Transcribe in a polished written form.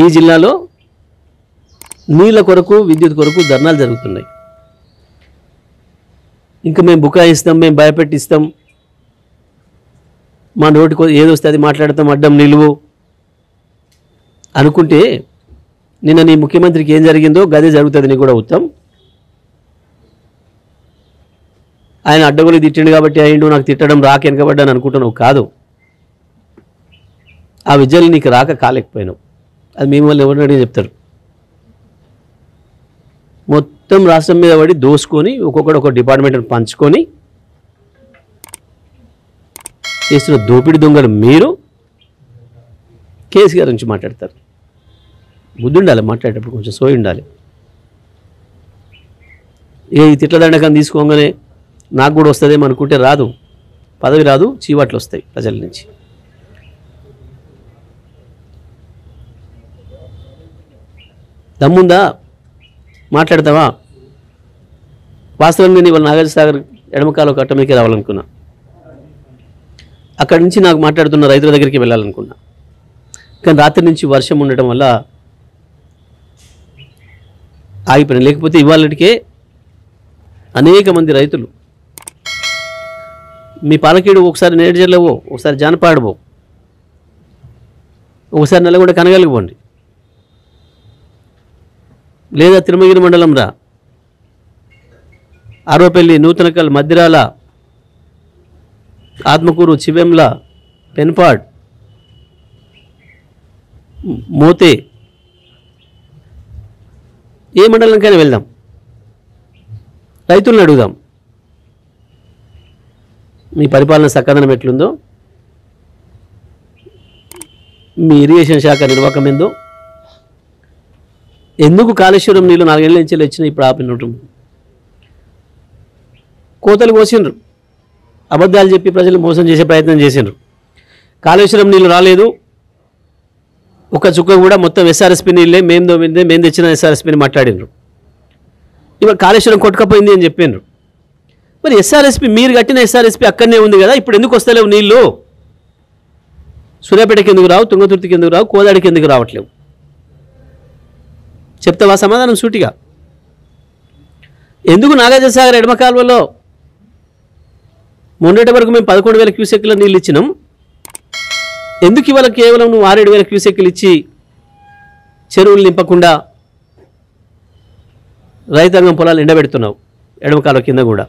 ఈ జిల్లాలో నీళ్ళ కొరకు విద్యుత్ కొరకు ధర్నాలు జరుగుతున్నాయి. ఇంకా మేము బుకాయిస్తాం, మేము భయపెట్టిస్తాం, మా నోటికి ఏదొస్తే అది మాట్లాడతాం, అడ్డం నిలువు అనుకుంటే నిన్న నీ ముఖ్యమంత్రికి ఏం జరిగిందో గదే జరుగుతుంది నీకు కూడా ఉత్తం. ఆయన అడ్డగోలు తిట్టిండు కాబట్టి అయిండు, నాకు తిట్టడం రాక వెనకబడ్డాను అనుకుంటున్నావు. కాదు, ఆ విద్యలు నీకు రాక కాలేకపోయినావు. అది మిమ్మల్ని ఎవరిని అడిగి చెప్తారు. మొత్తం రాష్ట్రం మీద పడి దోసుకొని ఒక్కొక్కడు ఒక డిపార్ట్మెంట్ని పంచుకొని చేస్తున్న దోపిడి దొంగలు మీరు కేసీఆర్ నుంచి మాట్లాడతారు. బుద్ధి ఉండాలి, మాట్లాడేటప్పుడు కొంచెం సోయి ఉండాలి. ఈ తిట్ల దండకం తీసుకోగానే నాకు కూడా వస్తుందేమో అనుకుంటే రాదు, పదవి రాదు, చీవాట్లు వస్తాయి ప్రజల నుంచి. దమ్ముందా? మాట్లాడతావా? వాస్తవంగా నేను ఇవాళ నాగార్జునసాగర్ ఎడమకాలు కట్టమీకి రావాలనుకున్నా. అక్కడి నుంచి నాకు మాట్లాడుతున్న రైతుల దగ్గరికి వెళ్ళాలనుకున్నా. కానీ రాత్రి నుంచి వర్షం ఉండటం వల్ల ఆగిపోయినా. లేకపోతే ఇవాళటికే అనేక మంది రైతులు మీ పాలకీడు ఒకసారి నేడుజర్లవో, ఒకసారి జానపాడవో, ఒకసారి నల్లగొండ కనగలిగిపోండి, లేదా తిరుమగిరి మండలం రా, ఆరోపల్లి, నూతనకల్, మద్దిరాల, ఆత్మకూరు, చివెంల, పెన్పాడ్, మోతే, ఏ మండలంకైనా వెళ్దాం, రైతులను అడుగుదాం మీ పరిపాలన చక్కదనం ఎట్లుందో, మీ ఇరిగేషన్ శాఖ నిర్వాహకం ఏందో, ఎందుకు కాళేశ్వరం నీళ్ళు 4 ఏళ్ళ నుంచి వచ్చినాయి ఇప్పుడు ఆపినట్టు, కోతలు కోసిండ్రు, అబద్ధాలు చెప్పి ప్రజలు మోసం చేసే ప్రయత్నం చేసిండ్రు. కాళేశ్వరం నీళ్ళు రాలేదు, ఒక చుక్క కూడా, మొత్తం ఎస్ఆర్ఎస్పీ నీళ్ళే, మేము తెచ్చిన ఎస్ఆర్ఎస్పీని మాట్లాడినరు. ఇవాళ కాళేశ్వరం కొట్టుకపోయింది అని చెప్పిండ్రు. మరి ఎస్ఆర్ఎస్పీ, మీరు కట్టిన ఎస్ఆర్ఎస్పీ అక్కడనే ఉంది కదా, ఇప్పుడు ఎందుకు వస్తలేవు నీళ్ళు? సూర్యాపేటకి ఎందుకు రావు, తుంగతుర్తికి ఎందుకు రావు, కోదాడికి ఎందుకు రావట్లేవు? చెప్తావా సమాధానం సూటిగా? ఎందుకు నాగార్జునసాగర్ ఎడమ కాలువలో మొన్నటి వరకు మేము 11,000 క్యూసెక్ల నీళ్ళు ఇచ్చినాం, ఎందుకు ఇవాళ కేవలం నువ్వు 6,000 క్యూసెక్లు ఇచ్చి చెరువులు నింపకుండా రైతాంగం పొలాలు ఎండబెడుతున్నావు ఎడమ కాలువ కింద కూడా?